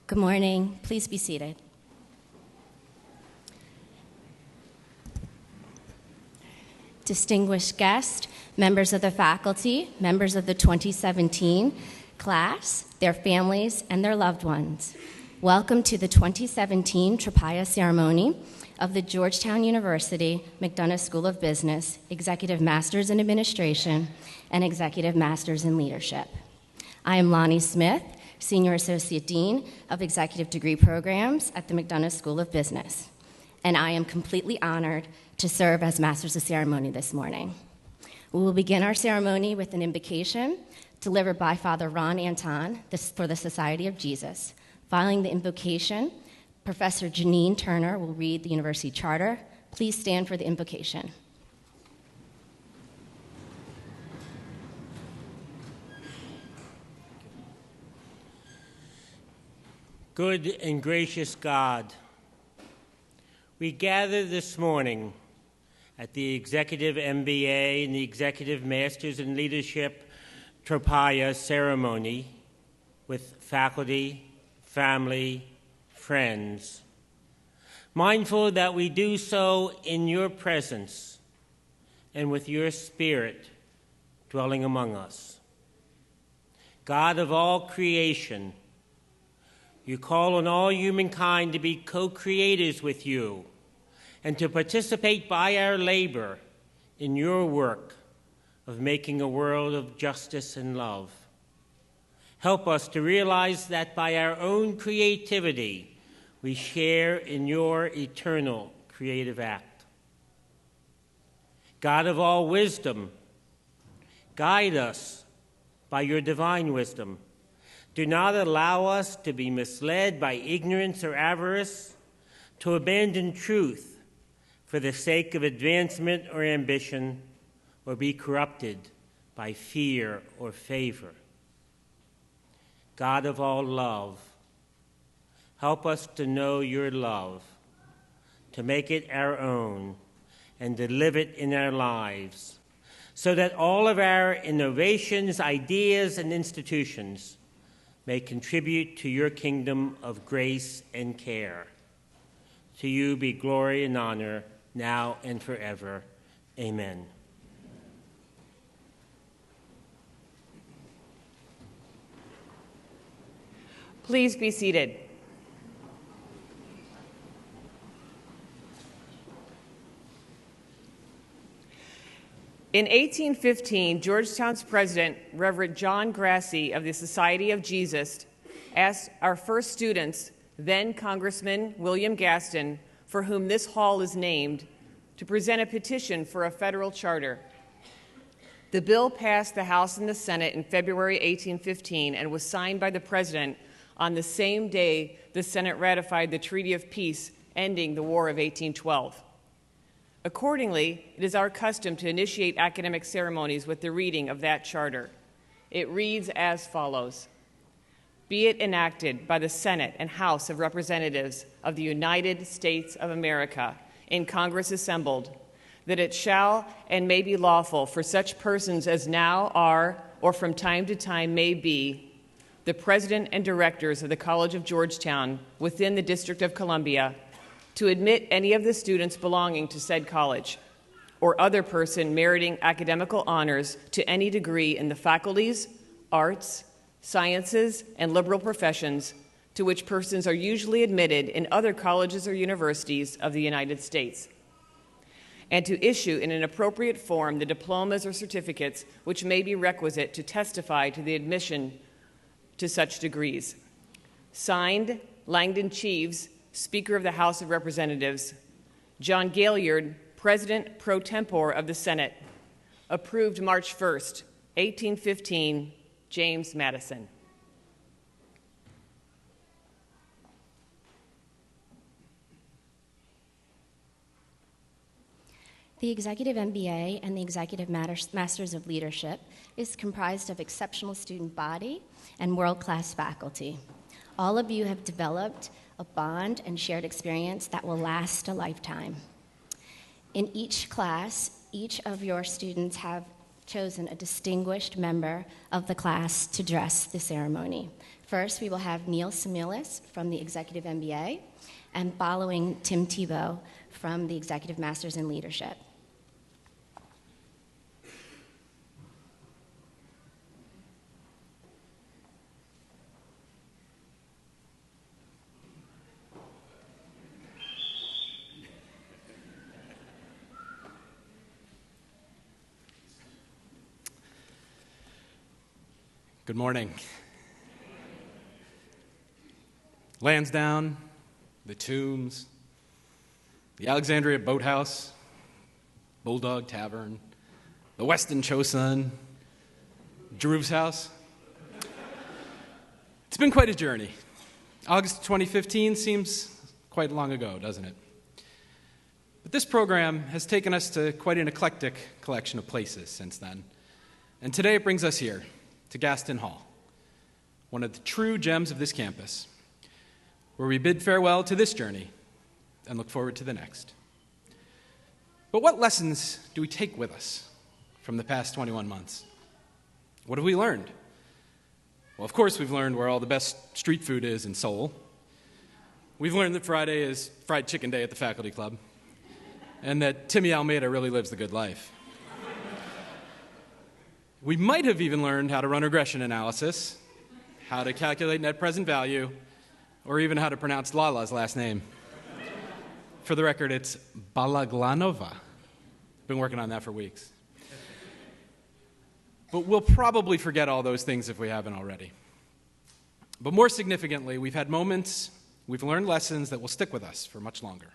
Good morning. Please be seated. Distinguished guests, members of the faculty, members of the 2017 class, their families, and their loved ones. Welcome to the 2017 Tropaia ceremony of the Georgetown University McDonough School of Business, Executive Masters in Administration, and Executive Masters in Leadership. I am Lonnie Smith, Senior Associate Dean of Executive Degree Programs at the McDonough School of Business, and I am completely honored to serve as Masters of Ceremony this morning. We will begin our ceremony with an invocation delivered by Father Ron Anton for the Society of Jesus. Following the invocation, Professor Janine Turner will read the university charter. Please stand for the invocation. Good and gracious God, we gather this morning at the Executive MBA and the Executive Masters in Leadership Tropaia ceremony with faculty, family, friends, mindful that we do so in your presence and with your Spirit dwelling among us. God of all creation, you call on all humankind to be co-creators with you and to participate by our labor in your work of making a world of justice and love. Help us to realize that by our own creativity, we share in your eternal creative act. God of all wisdom, guide us by your divine wisdom. Do not allow us to be misled by ignorance or avarice, to abandon truth for the sake of advancement or ambition, or be corrupted by fear or favor. God of all love, help us to know your love, to make it our own, and to live it in our lives, so that all of our innovations, ideas, and institutions may contribute to your kingdom of grace and care. To you be glory and honor, now and forever. Amen. Please be seated. In 1815, Georgetown's president, Reverend John Grassi of the Society of Jesus, asked our first students, then Congressman William Gaston, for whom this hall is named, to present a petition for a federal charter. The bill passed the House and the Senate in February 1815 and was signed by the president on the same day the Senate ratified the Treaty of Peace ending the War of 1812. Accordingly, it is our custom to initiate academic ceremonies with the reading of that charter. It reads as follows: Be it enacted by the Senate and House of Representatives of the United States of America in Congress assembled, that it shall and may be lawful for such persons as now are or from time to time may be the president and directors of the College of Georgetown within the District of Columbia to admit any of the students belonging to said college or other person meriting academical honors to any degree in the faculties, arts, sciences, and liberal professions to which persons are usually admitted in other colleges or universities of the United States, and to issue in an appropriate form the diplomas or certificates which may be requisite to testify to the admission to such degrees. Signed, Langdon Cheeves, Speaker of the House of Representatives. John Gaillard, President pro tempore of the Senate. Approved March 1st, 1815, James Madison. The Executive MBA and the Executive Masters of Leadership is comprised of exceptional student body and world-class faculty. All of you have developed a bond and shared experience that will last a lifetime. In each class, each of your students have chosen a distinguished member of the class to address the ceremony. First, we will have Neil Similis from the Executive MBA, and following Tim Tebow from the Executive Masters in Leadership. Good morning. Lansdowne, the Tombs, the Alexandria Boathouse, Bulldog Tavern, the Westin Chosun, Drew's house. It's been quite a journey. August 2015 seems quite long ago, doesn't it? But this program has taken us to quite an eclectic collection of places since then. And today it brings us here, to Gaston Hall, one of the true gems of this campus, where we bid farewell to this journey and look forward to the next. But what lessons do we take with us from the past 21 months? What have we learned? Well, of course, we've learned where all the best street food is in Seoul. We've learned that Friday is fried chicken day at the faculty club, and that Timmy Almeida really lives the good life. We might have even learned how to run regression analysis, how to calculate net present value, or even how to pronounce Lala's last name. For the record, it's Balaglanova. Been working on that for weeks. But we'll probably forget all those things if we haven't already. But more significantly, we've had moments, we've learned lessons that will stick with us for much longer.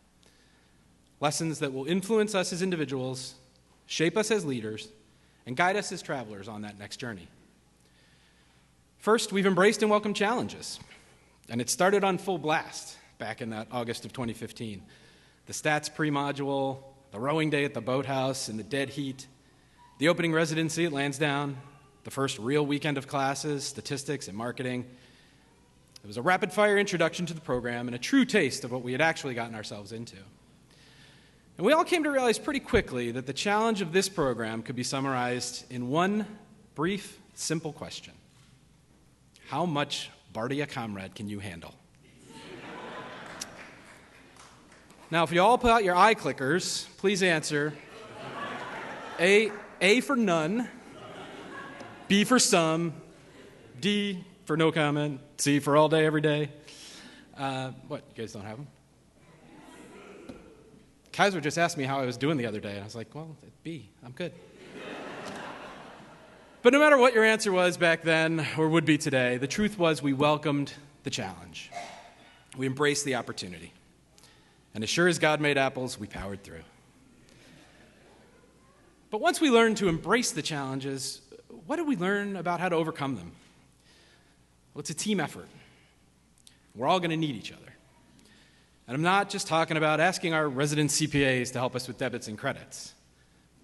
Lessons that will influence us as individuals, shape us as leaders, and guide us as travelers on that next journey. First, we've embraced and welcomed challenges, and it started on full blast back in that August of 2015. The stats pre-module, the rowing day at the boathouse in the dead heat, the opening residency at Lansdowne, the first real weekend of classes, statistics, and marketing. It was a rapid-fire introduction to the program and a true taste of what we had actually gotten ourselves into. And we all came to realize pretty quickly that the challenge of this program could be summarized in one brief, simple question. How much Bardia Comrade can you handle? Now, if you all pull out your eye clickers, please answer. A for none, B for some, D for no comment, C for all day, every day. What, you guys don't have them? Kaiser just asked me how I was doing the other day, and I was like, well, B, I'm good. But no matter what your answer was back then, or would be today, the truth was we welcomed the challenge. We embraced the opportunity. And as sure as God made apples, we powered through. But once we learned to embrace the challenges, what did we learn about how to overcome them? Well, it's a team effort. We're all going to need each other. And I'm not just talking about asking our resident CPAs to help us with debits and credits.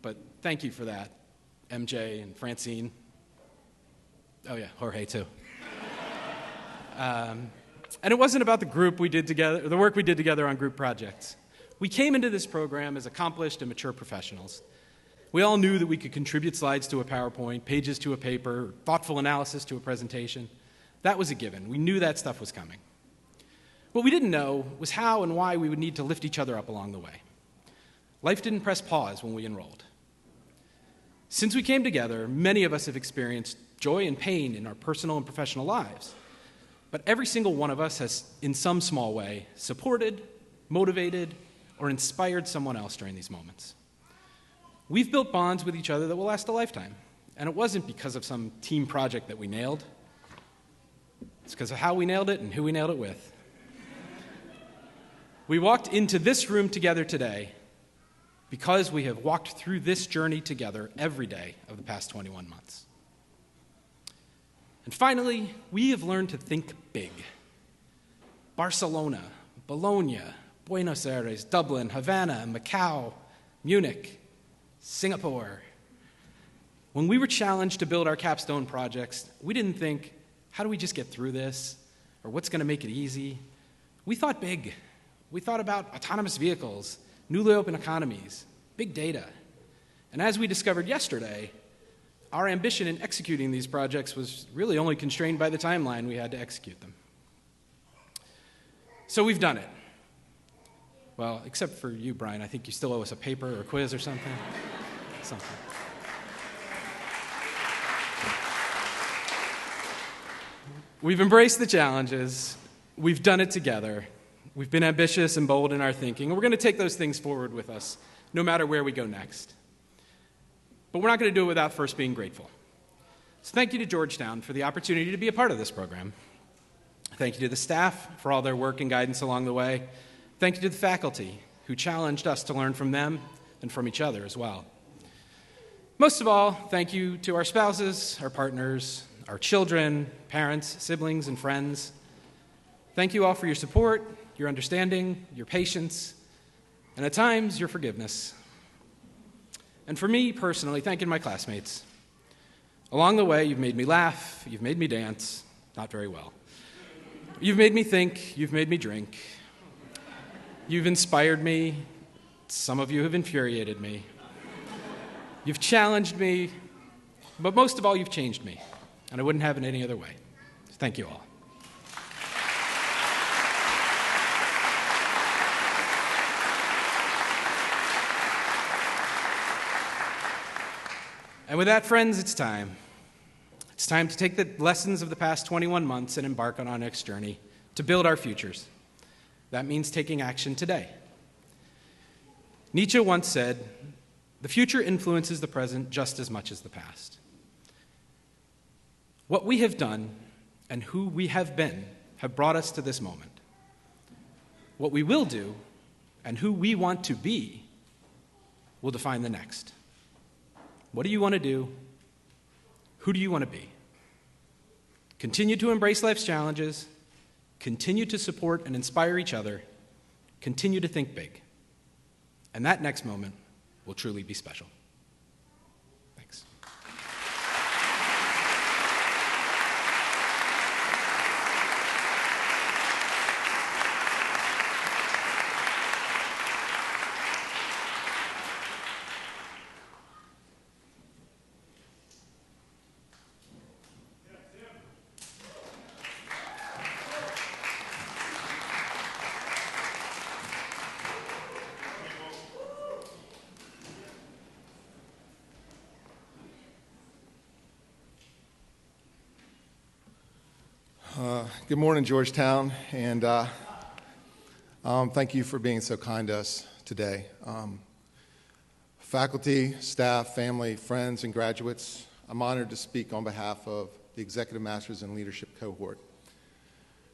But thank you for that, MJ and Francine. Oh yeah, Jorge too. And it wasn't about the work we did together on group projects. We came into this program as accomplished and mature professionals. We all knew that we could contribute slides to a PowerPoint, pages to a paper, thoughtful analysis to a presentation. That was a given. We knew that stuff was coming. What we didn't know was how and why we would need to lift each other up along the way. Life didn't press pause when we enrolled. Since we came together, many of us have experienced joy and pain in our personal and professional lives. But every single one of us has, in some small way, supported, motivated, or inspired someone else during these moments. We've built bonds with each other that will last a lifetime. And it wasn't because of some team project that we nailed. It's because of how we nailed it and who we nailed it with. We walked into this room together today because we have walked through this journey together every day of the past 21 months. And finally, we have learned to think big. Barcelona, Bologna, Buenos Aires, Dublin, Havana, Macau, Munich, Singapore. When we were challenged to build our capstone projects, we didn't think, how do we just get through this? Or what's going to make it easy? We thought big. We thought about autonomous vehicles, newly open economies, big data. And as we discovered yesterday, our ambition in executing these projects was really only constrained by the timeline we had to execute them. So we've done it. Well, except for you, Brian. I think you still owe us a paper or a quiz or something. We've embraced the challenges. We've done it together. We've been ambitious and bold in our thinking, and we're going to take those things forward with us, no matter where we go next. But we're not going to do it without first being grateful. So thank you to Georgetown for the opportunity to be a part of this program. Thank you to the staff for all their work and guidance along the way. Thank you to the faculty who challenged us to learn from them and from each other as well. Most of all, thank you to our spouses, our partners, our children, parents, siblings, and friends. Thank you all for your support, your understanding, your patience, and at times, your forgiveness. And for me personally, thank you to my classmates. Along the way, you've made me laugh, you've made me dance, not very well. You've made me think, you've made me drink. You've inspired me, some of you have infuriated me. You've challenged me, but most of all, you've changed me, and I wouldn't have it any other way. Thank you all. And with that, friends, it's time. It's time to take the lessons of the past 21 months and embark on our next journey to build our futures. That means taking action today. Nietzsche once said, "The future influences the present just as much as the past." What we have done and who we have been have brought us to this moment. What we will do and who we want to be will define the next. What do you want to do? Who do you want to be? Continue to embrace life's challenges. Continue to support and inspire each other. Continue to think big. And that next moment will truly be special. Thanks. Good morning, Georgetown, and thank you for being so kind to us today. Faculty, staff, family, friends, and graduates, I'm honored to speak on behalf of the Executive Masters in Leadership cohort.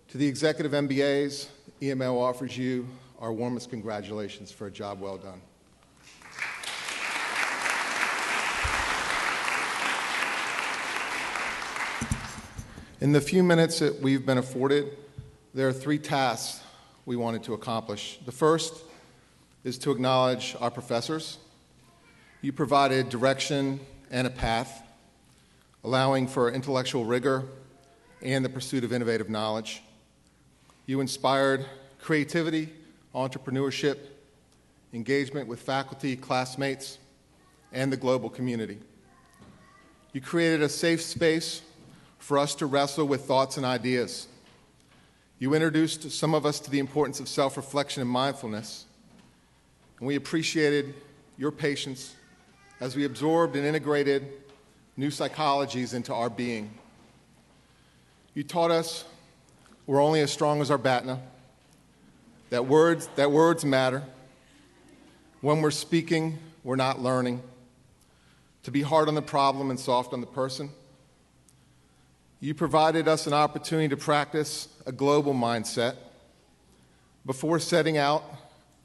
To the Executive MBAs, EML offers you our warmest congratulations for a job well done. In the few minutes that we've been afforded, there are three tasks we wanted to accomplish. The first is to acknowledge our professors. You provided direction and a path, allowing for intellectual rigor and the pursuit of innovative knowledge. You inspired creativity, entrepreneurship, engagement with faculty, classmates, and the global community. You created a safe space for us to wrestle with thoughts and ideas. You introduced some of us to the importance of self-reflection and mindfulness, and we appreciated your patience as we absorbed and integrated new psychologies into our being. You taught us we're only as strong as our BATNA, that words matter. When we're speaking, we're not learning. To be hard on the problem and soft on the person. You provided us an opportunity to practice a global mindset. Before setting out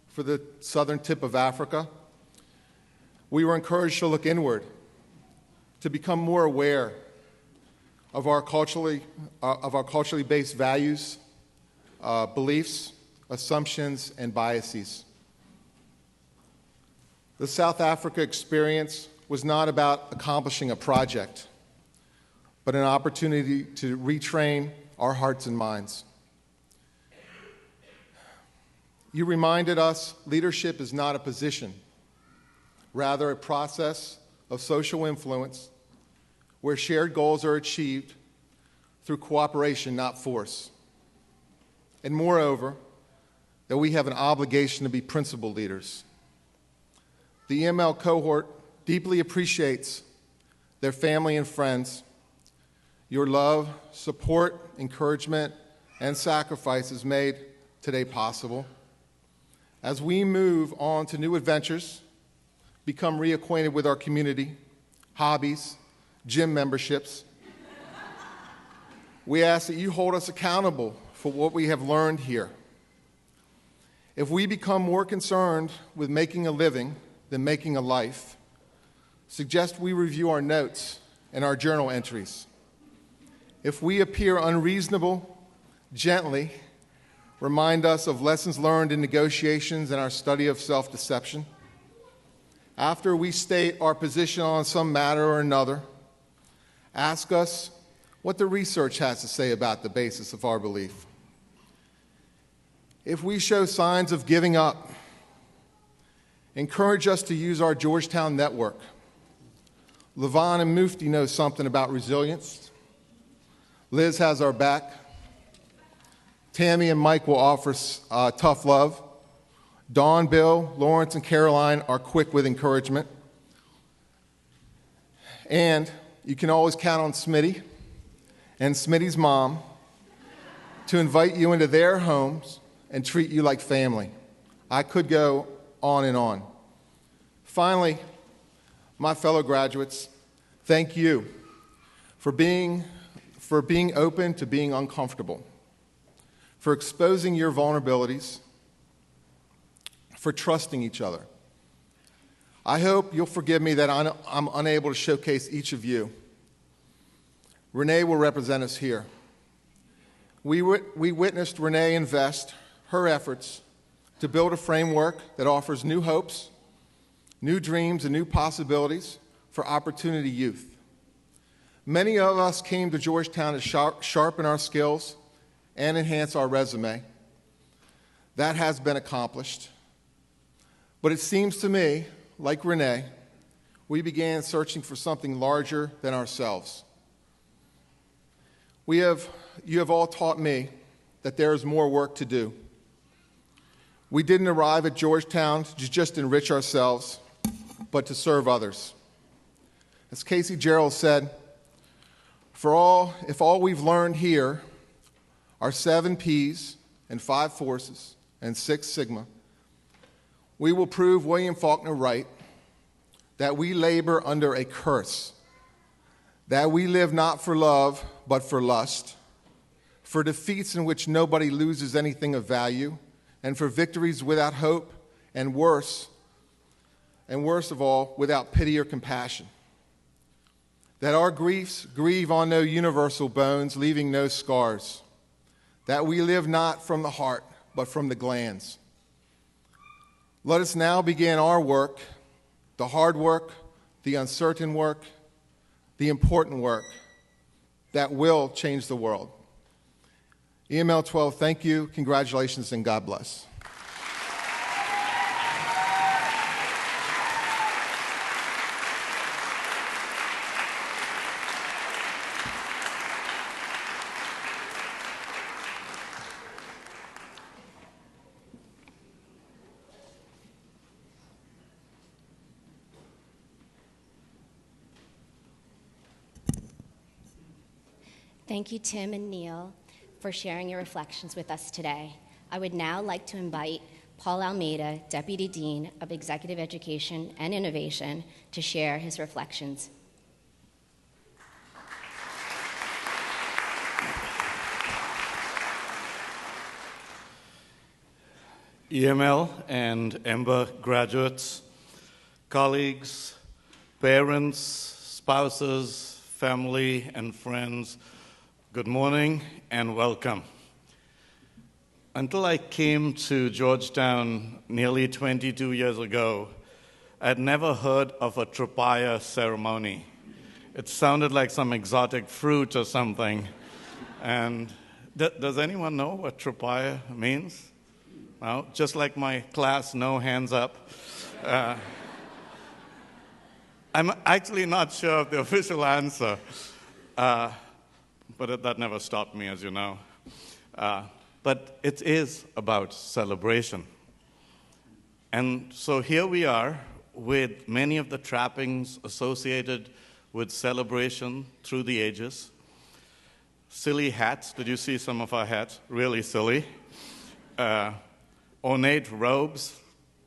for the southern tip of Africa, we were encouraged to look inward, to become more aware of our culturally based values, beliefs, assumptions, and biases. The South Africa experience was not about accomplishing a project, but an opportunity to retrain our hearts and minds. You reminded us leadership is not a position, rather a process of social influence where shared goals are achieved through cooperation, not force. And moreover, that we have an obligation to be principled leaders. The EML cohort deeply appreciates their family and friends. Your love, support, encouragement, and sacrifices made today possible. As we move on to new adventures, become reacquainted with our community, hobbies, gym memberships, we ask that you hold us accountable for what we have learned here. If we become more concerned with making a living than making a life, suggest we review our notes and our journal entries. If we appear unreasonable, gently remind us of lessons learned in negotiations and our study of self-deception. After we state our position on some matter or another, ask us what the research has to say about the basis of our belief. If we show signs of giving up, encourage us to use our Georgetown network. Levon and Mufti know something about resilience. Liz has our back. Tammy and Mike will offer tough love. Dawn, Bill, Lawrence, and Caroline are quick with encouragement. And you can always count on Smitty and Smitty's mom to invite you into their homes and treat you like family. I could go on and on. Finally, my fellow graduates, thank you for being open to being uncomfortable, for exposing your vulnerabilities, for trusting each other. I hope you'll forgive me that I'm unable to showcase each of you. Renee will represent us here. We witnessed Renee invest her efforts to build a framework that offers new hopes, new dreams, and new possibilities for opportunity youth. Many of us came to Georgetown to sharpen our skills and enhance our resume. That has been accomplished. But it seems to me, like Renee, we began searching for something larger than ourselves. You have all taught me that there is more work to do. We didn't arrive at Georgetown to just enrich ourselves, but to serve others. As Casey Gerald said, if all we've learned here are 7 P's and 5 forces and 6 sigma, we will prove William Faulkner right, that we labor under a curse, that we live not for love, but for lust, for defeats in which nobody loses anything of value, and for victories without hope, and worse of all, without pity or compassion. That our griefs grieve on no universal bones, leaving no scars. That we live not from the heart, but from the glands. Let us now begin our work, the hard work, the uncertain work, the important work that will change the world. EML 12, thank you, congratulations, and God bless. Thank you, Tim and Neil, for sharing your reflections with us today. I would now like to invite Paul Almeida, Deputy Dean of Executive Education and Innovation, to share his reflections. EML and Mba graduates, colleagues, parents, spouses, family, and friends, good morning and welcome. Until I came to Georgetown nearly 22 years ago, I'd never heard of a Tropaia ceremony. It sounded like some exotic fruit or something. And does anyone know what Tropaia means? No? Just like my class, no hands up. I'm actually not sure of the official answer, but that never stopped me, as you know. But it is about celebration. And so here we are with many of the trappings associated with celebration through the ages. Silly hats. Did you see some of our hats? Really silly. Ornate robes.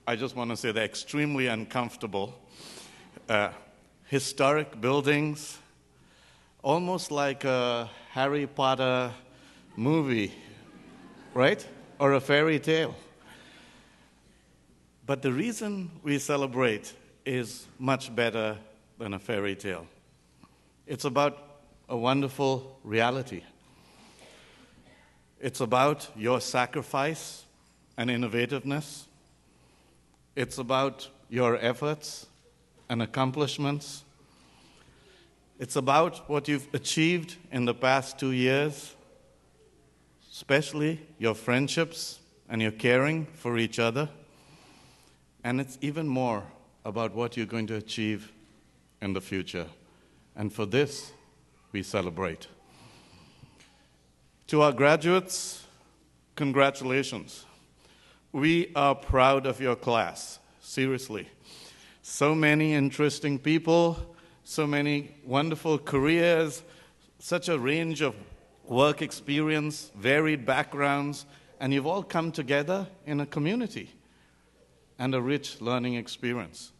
I just want to say they're extremely uncomfortable. Historic buildings. Almost like a Harry Potter movie, right? Or a fairy tale. But the reason we celebrate is much better than a fairy tale. It's about a wonderful reality. It's about your sacrifice and innovativeness. It's about your efforts and accomplishments. It's about what you've achieved in the past 2 years, especially your friendships and your caring for each other. And it's even more about what you're going to achieve in the future. And for this, we celebrate. To our graduates, congratulations. We are proud of your class, seriously. So many interesting people, so many wonderful careers, such a range of work experience, varied backgrounds, and you've all come together in a community and a rich learning experience.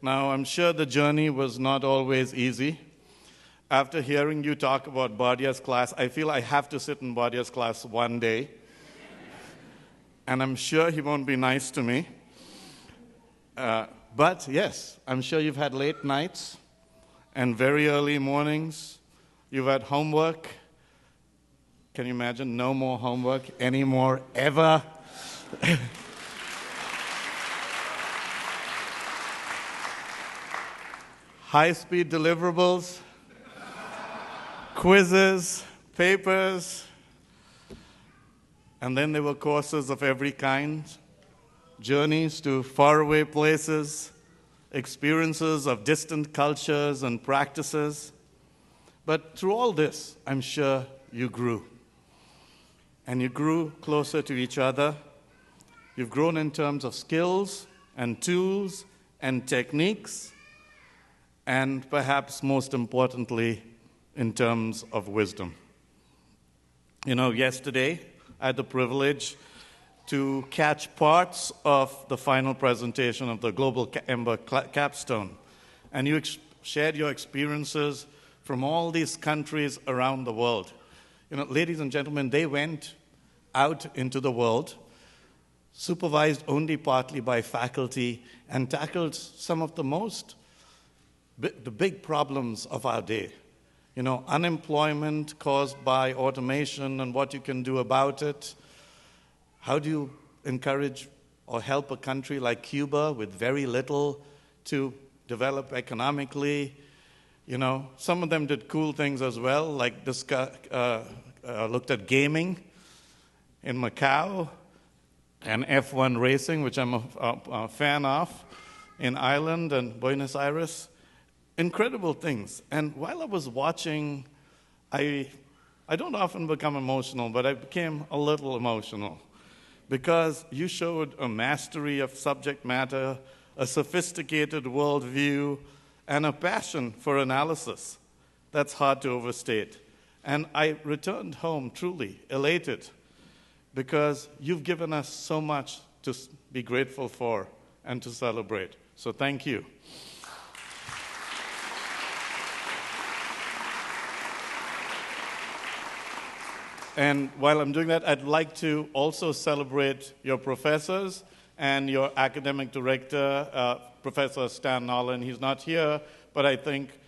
Now, I'm sure the journey was not always easy. After hearing you talk about Badia's class, I feel I have to sit in Badia's class one day. And I'm sure he won't be nice to me. But yes, I'm sure you've had late nights and very early mornings. You've had homework. Can you imagine? No more homework anymore, ever. High-speed deliverables, quizzes, papers, and then there were courses of every kind, journeys to faraway places, experiences of distant cultures and practices. But through all this, I'm sure you grew. And you grew closer to each other. You've grown in terms of skills and tools and techniques, and perhaps most importantly, in terms of wisdom. You know, yesterday, I had the privilege to catch parts of the final presentation of the Global Mba Capstone. And you shared your experiences from all these countries around the world. You know, ladies and gentlemen, they went out into the world, supervised only partly by faculty, and tackled some of the big problems of our day. You know, unemployment caused by automation and what you can do about it. How do you encourage or help a country like Cuba with very little to develop economically? You know, some of them did cool things as well, like this guy looked at gaming in Macau and F1 racing, which I'm a fan of, in Ireland and Buenos Aires. Incredible things. And while I was watching, I don't often become emotional, but I became a little emotional because you showed a mastery of subject matter, a sophisticated worldview, and a passion for analysis that's hard to overstate. And I returned home truly elated because you've given us so much to be grateful for and to celebrate. So thank you. And while I'm doing that, I'd like to also celebrate your professors and your academic director, Professor Stan Mullen. He's not here, but I think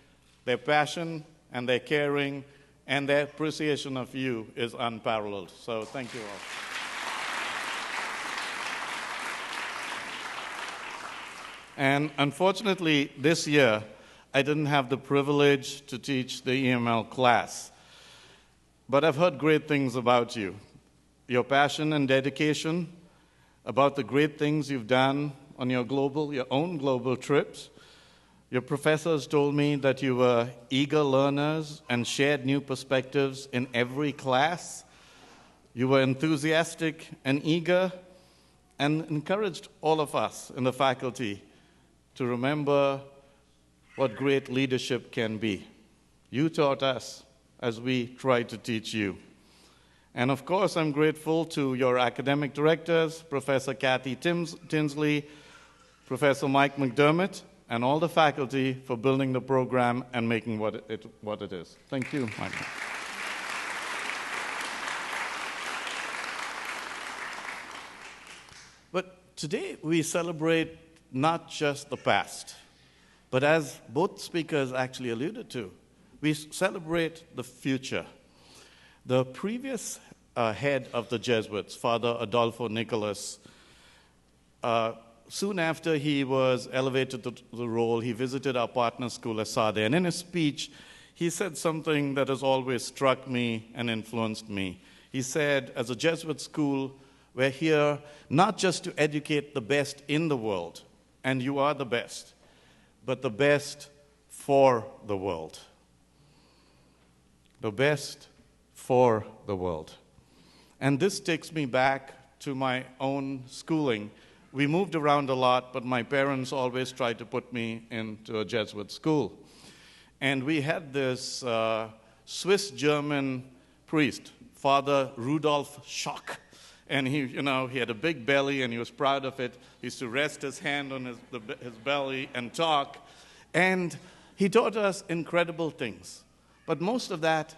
their passion and their caring and their appreciation of you is unparalleled. So thank you all. And unfortunately, this year, I didn't have the privilege to teach the EML class. But I've heard great things about you, your passion and dedication, about the great things you've done on your own global trips, Your professors told me that you were eager learners and shared new perspectives in every class. You were enthusiastic and eager and encouraged all of us in the faculty to remember what great leadership can be. You taught us as we tried to teach you. And of course, I'm grateful to your academic directors, Professor Kathy Tinsley, Professor Mike McDermott, and all the faculty for building the program and making what it is. Thank you, Mike. But today we celebrate not just the past, but as both speakers actually alluded to, we celebrate the future. The previous head of the Jesuits, Father Adolfo Nicolas, soon after he was elevated to the role, he visited our partner school, Asade, and in his speech, he said something that has always struck me and influenced me. He said, as a Jesuit school, we're here not just to educate the best in the world, and you are the best, but the best for the world. The best for the world. And this takes me back to my own schooling. We moved around a lot, but my parents always tried to put me into a Jesuit school. And we had this Swiss-German priest, Father Rudolf Schock. And he had a big belly, and he was proud of it. He used to rest his hand on his belly and talk. And he taught us incredible things. But most of that,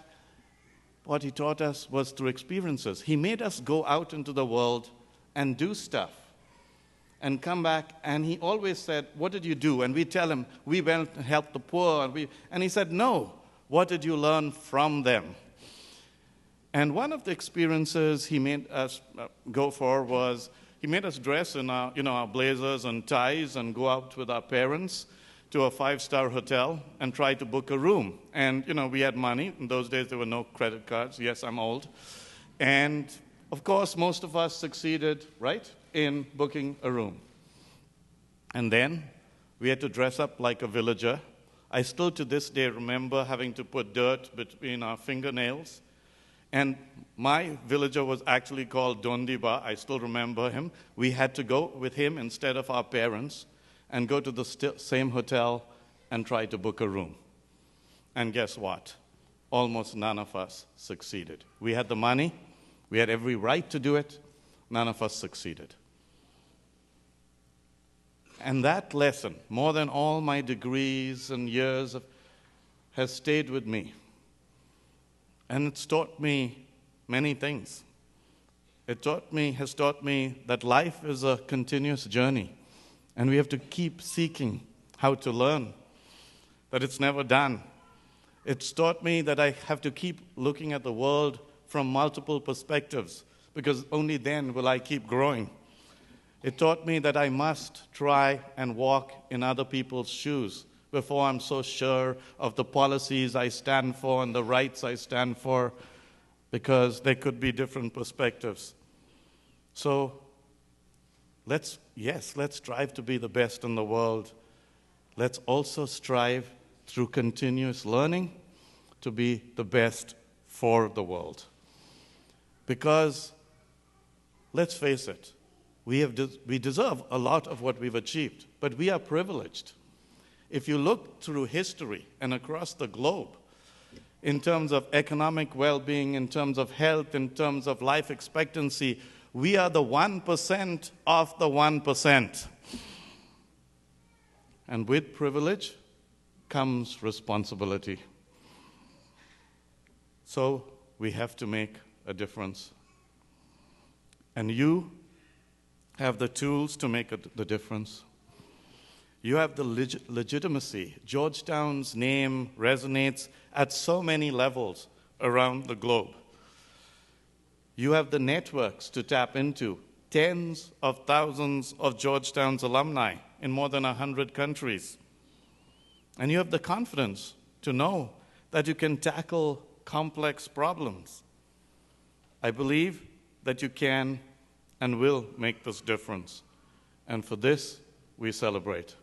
what he taught us was through experiences. He made us go out into the world and do stuff and come back. And he always said, what did you do? And we tell him, we went and helped the poor. And he said, no, what did you learn from them? And one of the experiences he made us go for was he made us dress in our blazers and ties and go out with our parents to a 5-star hotel and try to book a room. And, we had money. In those days, there were no credit cards. Yes, I'm old. And, of course, most of us succeeded, right, in booking a room. And then we had to dress up like a villager. I still, to this day, remember having to put dirt between our fingernails. And my villager was actually called Dondiba. I still remember him. We had to go with him instead of our parents and go to the same hotel and try to book a room. And guess what? Almost none of us succeeded. We had the money. We had every right to do it. None of us succeeded. And that lesson, more than all my degrees and years, has stayed with me. And it's taught me many things. It has taught me that life is a continuous journey. And we have to keep seeking how to learn, that it's never done. It's taught me that I have to keep looking at the world from multiple perspectives, because only then will I keep growing. It taught me that I must try and walk in other people's shoes before I'm so sure of the policies I stand for and the rights I stand for, because there could be different perspectives. So, let's strive to be the best in the world. Let's also strive through continuous learning to be the best for the world. Because, let's face it, we deserve a lot of what we've achieved, but we are privileged. If you look through history and across the globe, in terms of economic well-being, in terms of health, in terms of life expectancy, we are the 1% of the 1%. And with privilege comes responsibility. So we have to make a difference. And you have the tools to make the difference. You have the legitimacy. Georgetown's name resonates at so many levels around the globe. You have the networks to tap into, tens of thousands of Georgetown's alumni in more than 100 countries. And you have the confidence to know that you can tackle complex problems. I believe that you can and will make this difference. And for this, we celebrate.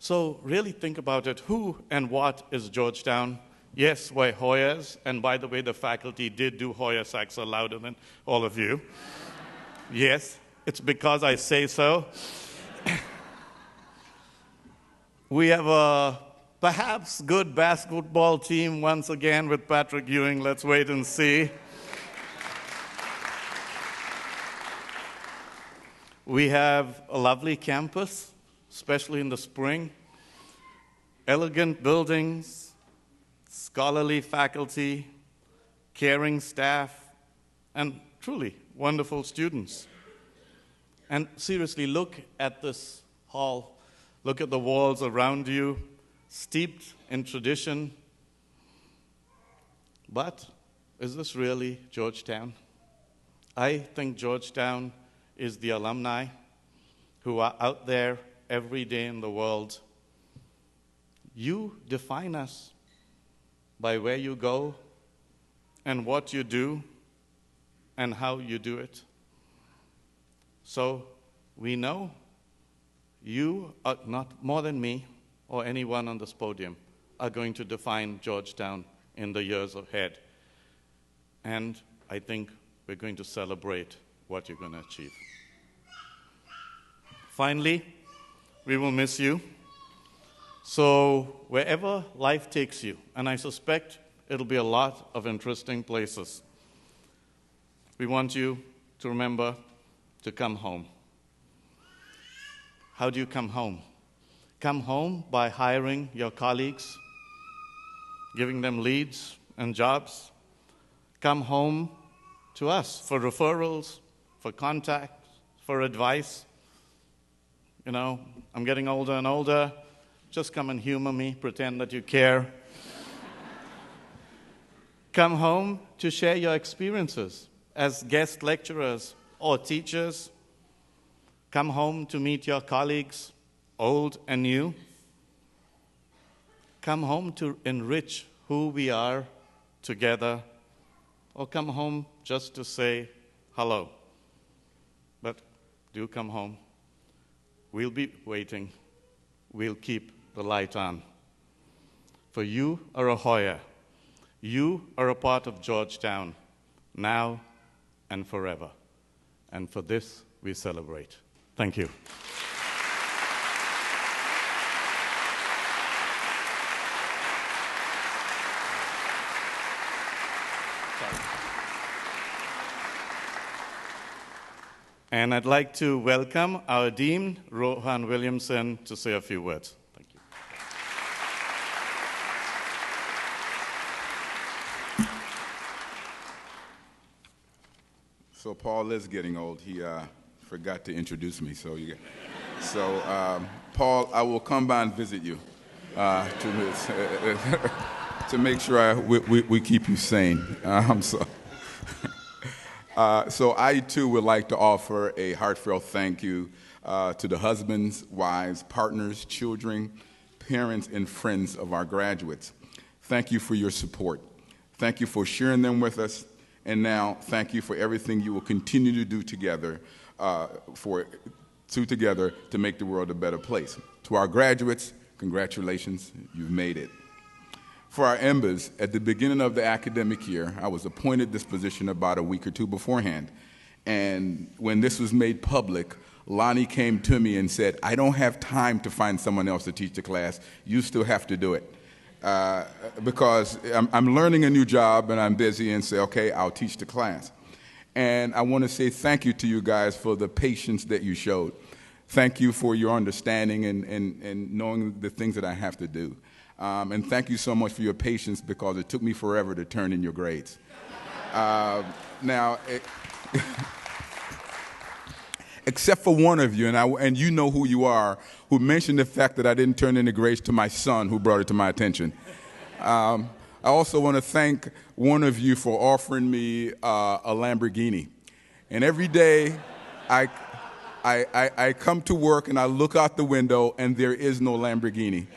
So really think about it. Who and what is Georgetown? Yes, we're Hoyas. And by the way, the faculty did do Hoya saxo louder than all of you. Yes, it's because I say so. We have a perhaps good basketball team once again with Patrick Ewing. Let's wait and see. We have a lovely campus, especially in the spring. Elegant buildings, scholarly faculty, caring staff, and truly wonderful students. And seriously, look at this hall. Look at the walls around you, steeped in tradition. But is this really Georgetown? I think Georgetown is the alumni who are out there every day in the world. You define us by where you go and what you do and how you do it. So we know you are not more than me or anyone on this podium are going to define Georgetown in the years ahead. And I think we're going to celebrate what you're going to achieve. Finally, we will miss you. So wherever life takes you, and I suspect it'll be a lot of interesting places, we want you to remember to come home. How do you come home? Come home by hiring your colleagues, giving them leads and jobs. Come home to us for referrals, for contacts, for advice. You know, I'm getting older and older. Just come and humor me, pretend that you care. Come home to share your experiences as guest lecturers or teachers. Come home to meet your colleagues, old and new. Come home to enrich who we are together, or come home just to say hello. But do come home. We'll be waiting. We'll keep the light on. For you are a Hoya. You are a part of Georgetown, now and forever. And for this, we celebrate. Thank you. And I'd like to welcome our Dean, Rohan Williamson, to say a few words. Thank you. So Paul is getting old. He forgot to introduce me. Paul, I will come by and visit you to make sure we keep you sane. So I, too, would like to offer a heartfelt thank you to the husbands, wives, partners, children, parents, and friends of our graduates. Thank you for your support. Thank you for sharing them with us. And now, thank you for everything you will continue to do together to make the world a better place. To our graduates, congratulations, you've made it. For our Mbas, at the beginning of the academic year, I was appointed this position about a week or two beforehand. And when this was made public, Lonnie came to me and said, I don't have time to find someone else to teach the class. You still have to do it. Because I'm learning a new job and I'm busy, and say, okay, I'll teach the class. And I want to say thank you to you guys for the patience that you showed. Thank you for your understanding and knowing the things that I have to do. And thank you so much for your patience, because it took me forever to turn in your grades. Except for one of you, and you know who you are, who mentioned the fact that I didn't turn in the grades to my son, who brought it to my attention. I also want to thank one of you for offering me a Lamborghini. And every day I come to work and I look out the window and there is no Lamborghini.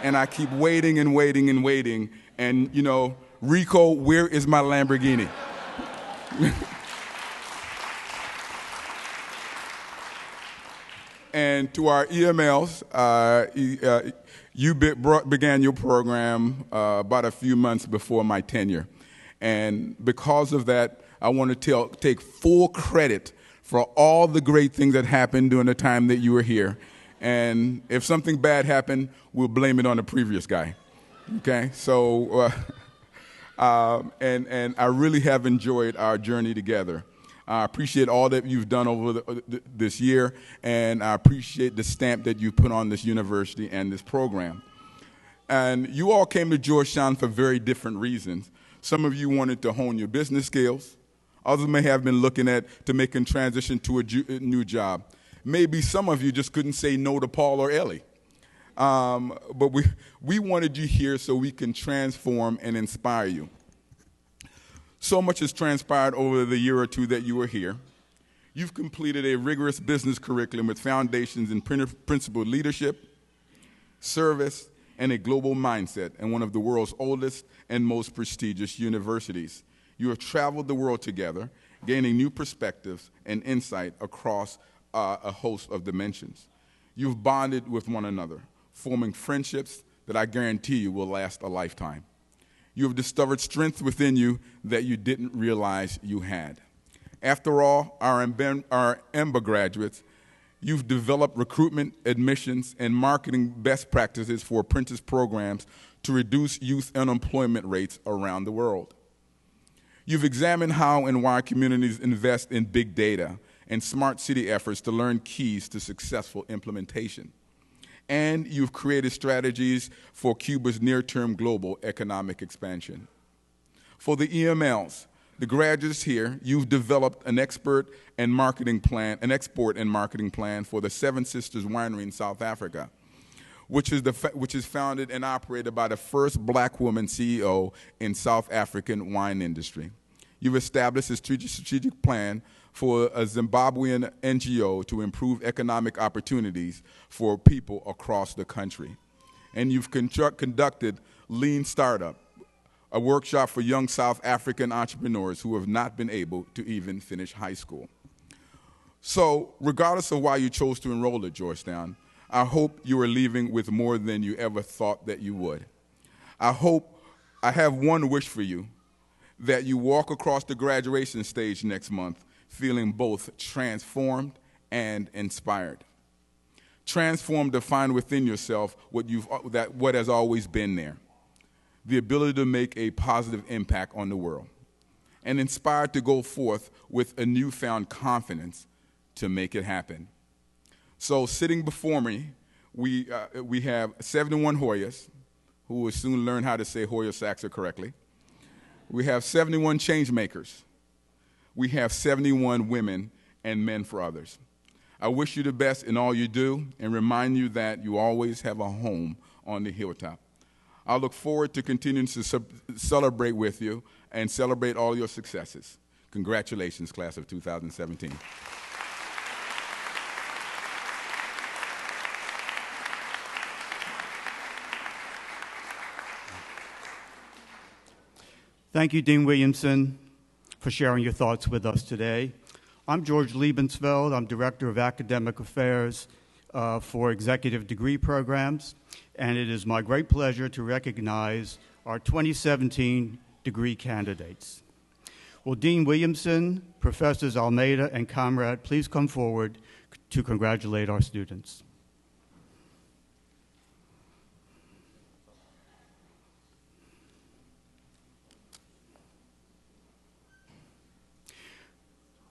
And I keep waiting and waiting and waiting. And, you know, Rico, where is my Lamborghini? And to our EMLs, you began your program about a few months before my tenure. And because of that, I want to take full credit for all the great things that happened during the time that you were here. And if something bad happened, we'll blame it on the previous guy. Okay? So, and I really have enjoyed our journey together. I appreciate all that you've done over this year, and I appreciate the stamp that you put on this university and this program. And you all came to Georgetown for very different reasons. Some of you wanted to hone your business skills. Others may have been looking to make a transition to a new job. Maybe some of you just couldn't say no to Paul or Ellie. But we wanted you here so we can transform and inspire you. So much has transpired over the year or two that you were here. You've completed a rigorous business curriculum with foundations in principled leadership, service, and a global mindset in one of the world's oldest and most prestigious universities. You have traveled the world together, gaining new perspectives and insight across a host of dimensions. You've bonded with one another, forming friendships that I guarantee you will last a lifetime. You have discovered strength within you that you didn't realize you had. After all, our Mba graduates, you've developed recruitment, admissions, and marketing best practices for apprentice programs to reduce youth unemployment rates around the world. You've examined how and why communities invest in big data and smart city efforts to learn keys to successful implementation. And you've created strategies for Cuba's near-term global economic expansion. For the EMLs, the graduates here, you've developed an export and marketing plan for the Seven Sisters Winery in South Africa, which is founded and operated by the first black woman CEO in South African wine industry. You've established a strategic plan for a Zimbabwean NGO to improve economic opportunities for people across the country. And you've conducted Lean Startup, a workshop for young South African entrepreneurs who have not been able to even finish high school. So, regardless of why you chose to enroll at Georgetown, I hope you are leaving with more than you ever thought that you would. I have one wish for you, that you walk across the graduation stage next month feeling both transformed and inspired. Transformed to find within yourself what has always been there, the ability to make a positive impact on the world, and inspired to go forth with a newfound confidence to make it happen. So sitting before me, we have 71 Hoyas, who will soon learn how to say Hoya Saxer correctly. We have 71 change makers. We have 71 women and men for others. I wish you the best in all you do and remind you that you always have a home on the hilltop. I look forward to continuing to celebrate with you and celebrate all your successes. Congratulations, class of 2017. Thank you, Dean Williamson, for sharing your thoughts with us today. I'm George Liebensfeld. I'm Director of Academic Affairs for Executive Degree Programs, and it is my great pleasure to recognize our 2017 degree candidates. Will Dean Williamson, Professors Almeida and Comrade please come forward to congratulate our students?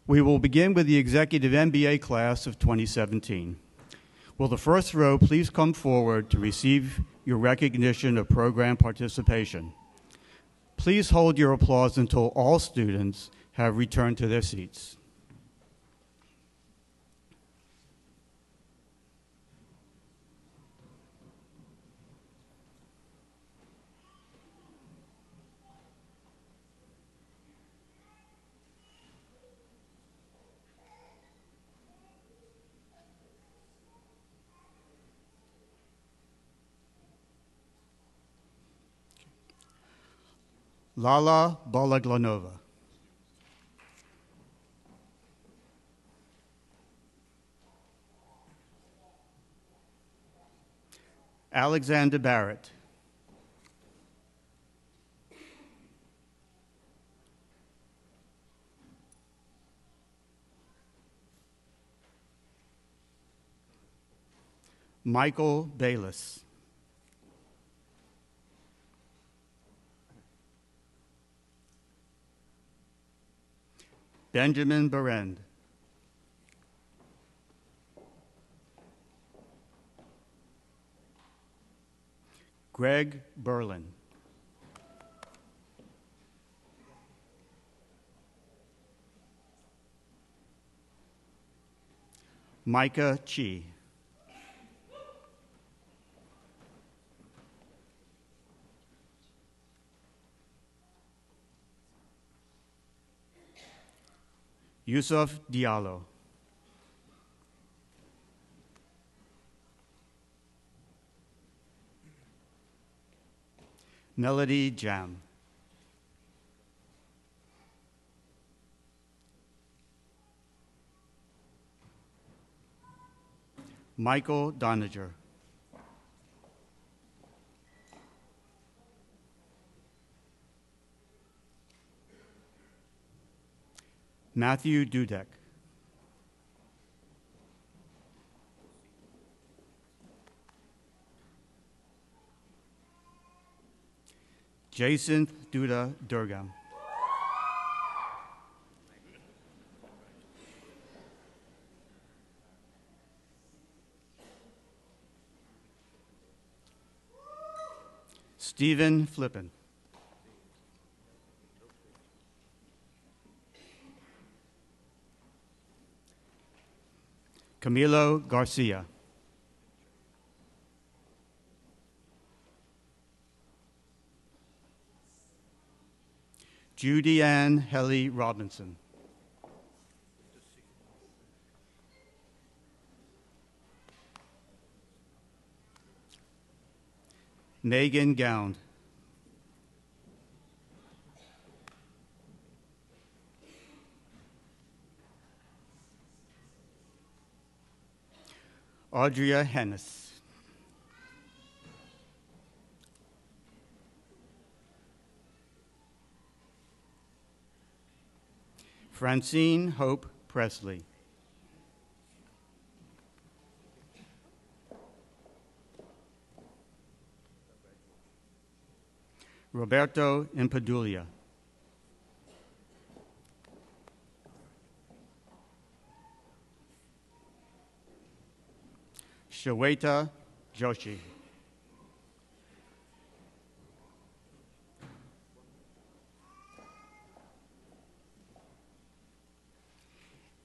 We will begin with the Executive MBA class of 2017. Will the first row please come forward to receive your recognition of program participation? Please hold your applause until all students have returned to their seats. Lala Balaglanova. Alexander Barrett. Michael Bayless. Benjamin Berend. Greg Berlin. Micah Chi. Yusuf Diallo. Melody Jam. Michael Doniger. Matthew Dudek. Jason Duda Durgam. Stephen Flippin. Camilo Garcia. Judy Ann Helly Robinson. Megan Gound. Audria Hennis. Francine Hope Presley. Roberto Impadulia. Shweta Joshi.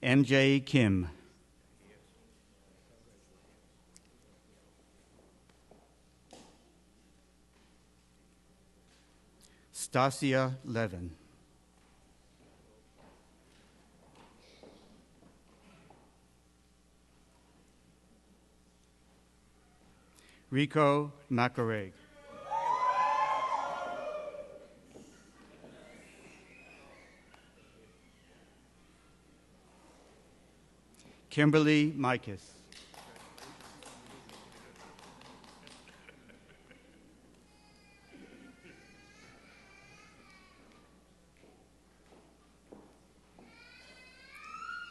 MJ Kim. Stasia Levin. Rico Macareg. Kimberly Mikis.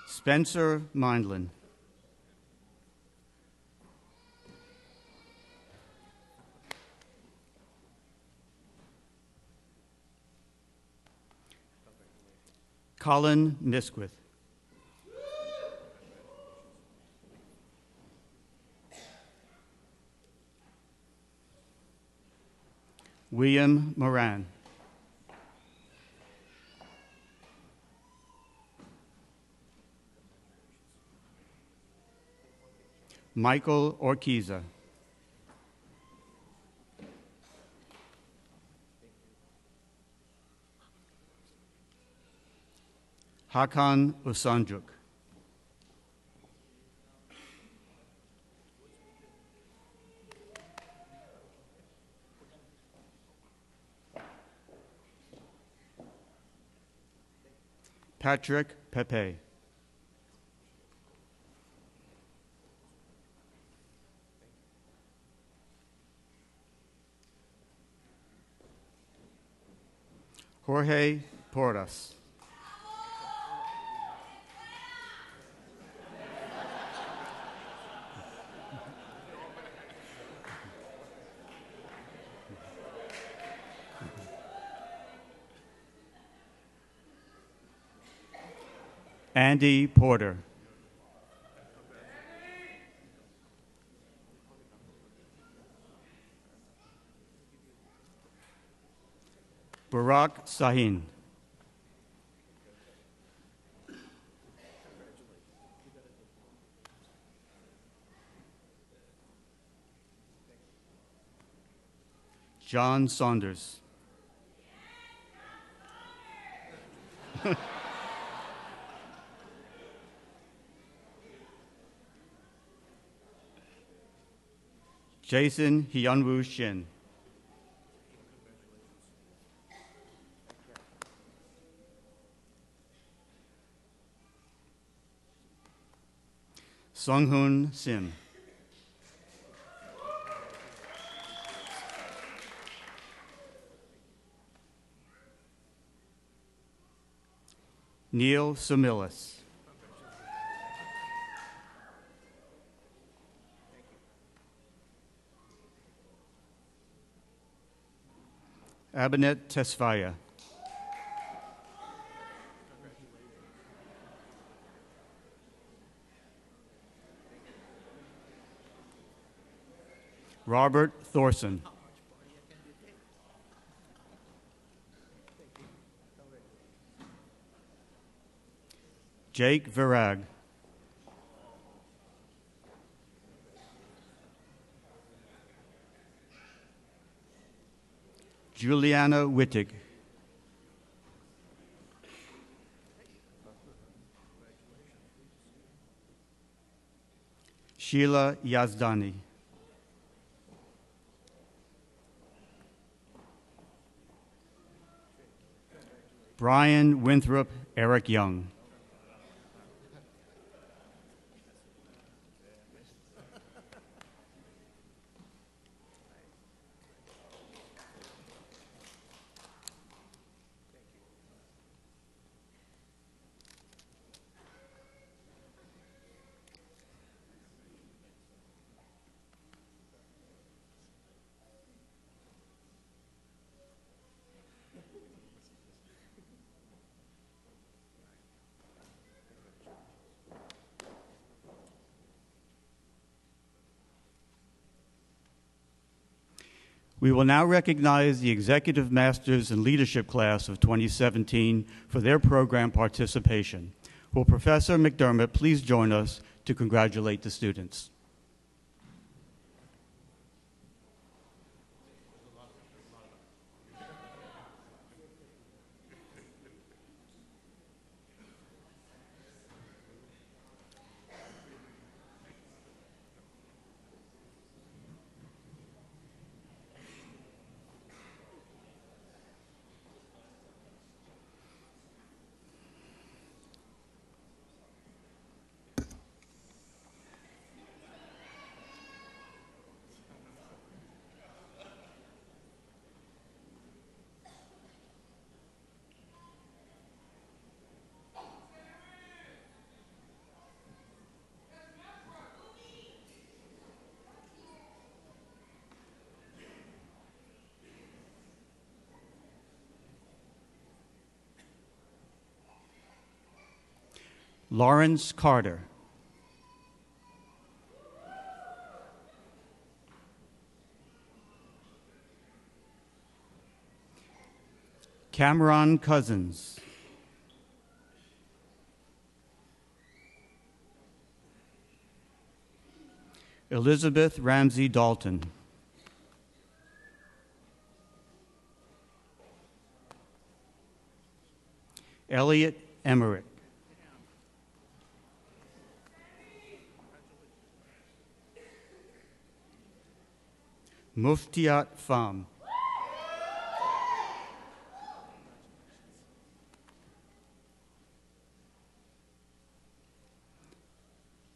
Spencer Mindlin. Colin Nisquith. William Moran. Michael Orquiza. Hakan Usanjuk. Patrick Pepe. Jorge Porras. Andy Porter. Barak Sahin. John Saunders. Jason Hyunwoo Shin. Sunghoon Sim. Neil Samilis. Abinet Tesfaya. Robert Thorson. Jake Virag. Juliana Wittig. Sheila Yazdani. Brian Winthrop Eric Young. We will now recognize the Executive Masters in Leadership class of 2017 for their program participation. Will Professor McDermott please join us to congratulate the students? Lawrence Carter. Cameron Cousins. Elizabeth Ramsey Dalton. Elliot Emmerich. Muftiat Pham.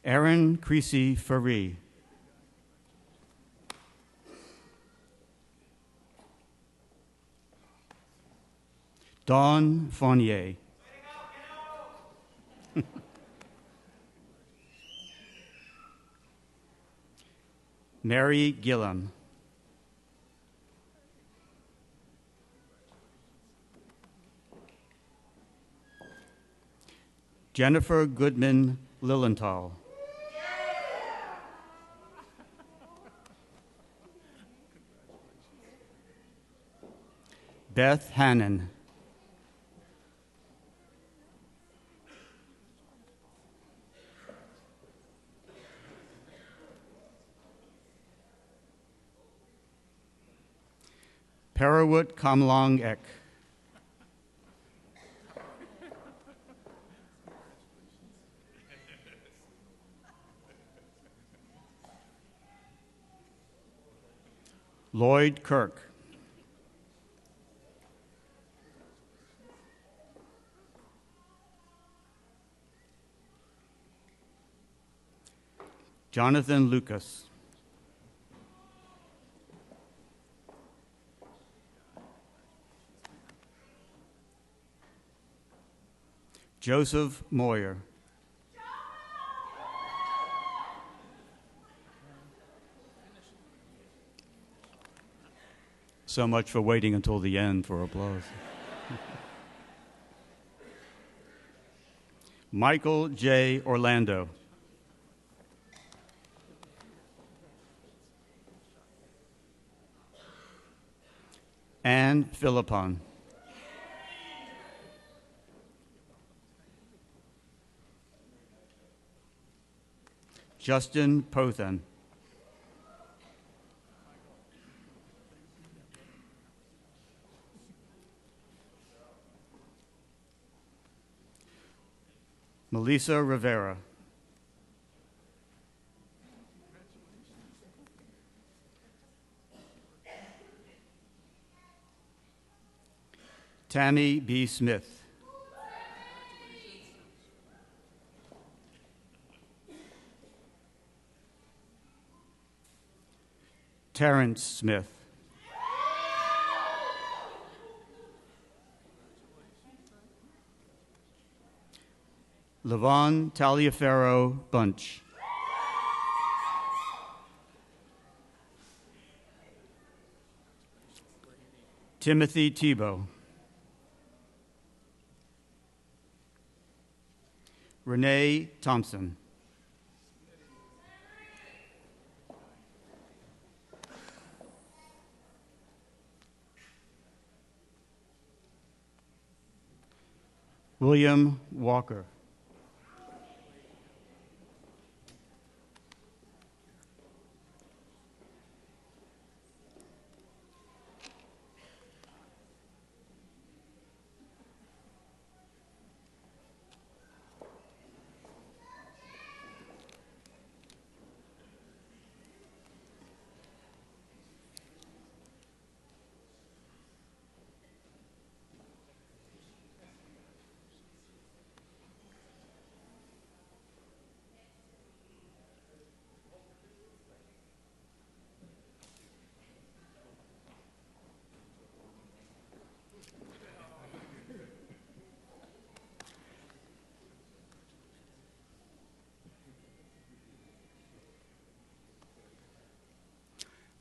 Aaron Creasy Faree. Dawn Fournier. Mary Gillam. Jennifer Goodman Lilienthal. Beth Hannon. Parawut Kamlong Ek. Lloyd Kirk. Jonathan Lucas. Joseph Moyer. So much for waiting until the end for applause. Michael J. Orlando. Anne Philippon. Justin Pothan. Melissa Rivera. Tammy B. Smith. Terrence Smith. Levon Taliaferro Bunch. Timothy Tebow. Renee Thompson. William Walker.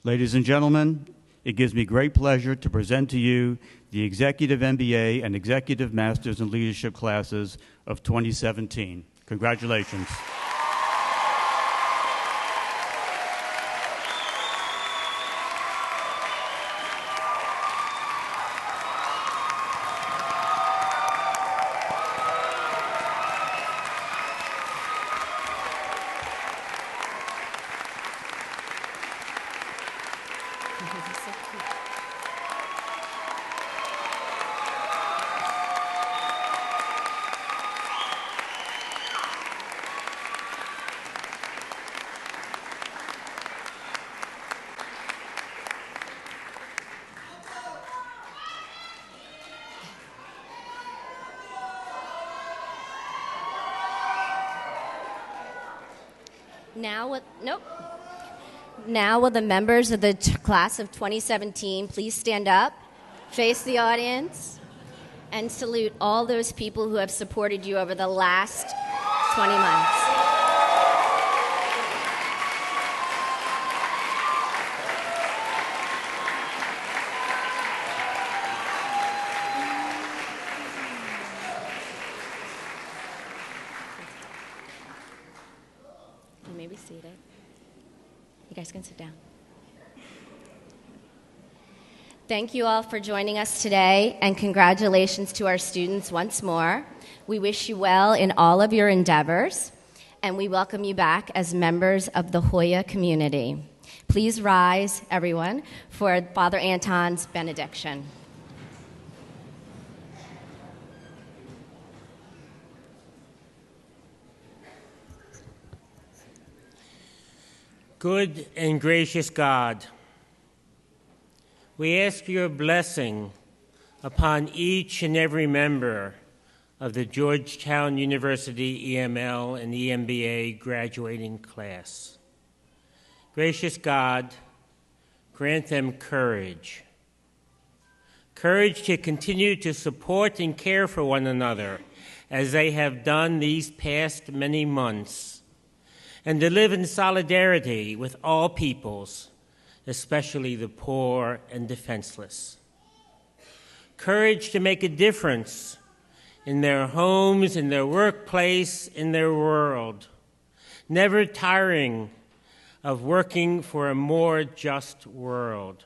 Ladies and gentlemen, it gives me great pleasure to present to you the Executive MBA and Executive Masters in Leadership classes of 2017. Congratulations. Now will the members of the class of 2017 please stand up, face the audience, And salute all those people who have supported you over the last 20 months. You may be seated. You guys can sit down. Thank you all for joining us today, and congratulations to our students once more. We wish you well in all of your endeavors, and we welcome you back as members of the Hoya community. Please rise, everyone, for Father Anton's benediction. Good and gracious God, we ask your blessing upon each and every member of the Georgetown University EML and EMBA graduating class. Gracious God, grant them courage. Courage to continue to support and care for one another as they have done these past many months, and to live in solidarity with all peoples, especially the poor and defenseless. Courage to make a difference in their homes, in their workplace, in their world, never tiring of working for a more just world.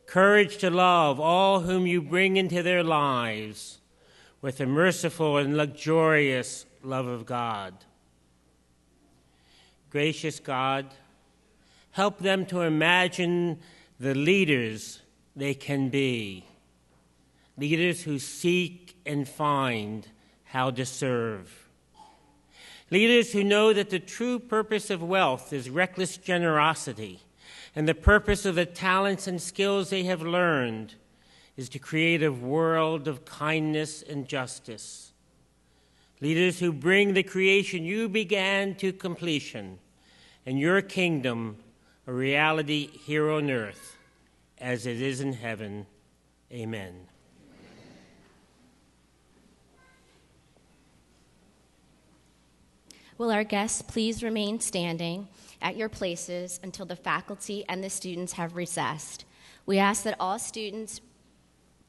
Courage to love all whom you bring into their lives with a merciful and luxurious love of God. Gracious God, help them to imagine the leaders they can be, leaders who seek and find how to serve, leaders who know that the true purpose of wealth is reckless generosity, and the purpose of the talents and skills they have learned is to create a world of kindness and justice, leaders who bring the creation you began to completion and your kingdom a reality here on earth as it is in heaven. Amen. Will our guests please remain standing at your places until the faculty and the students have recessed? We ask that all students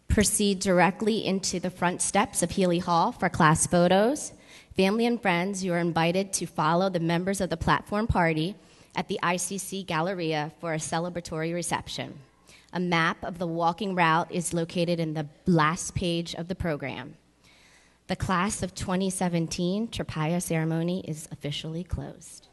proceed directly into the front steps of Healy Hall for class photos. Family and friends, you are invited to follow the members of the platform party at the ICC Galleria for a celebratory reception. A map of the walking route is located in the last page of the program. The class of 2017 Tropaia ceremony is officially closed.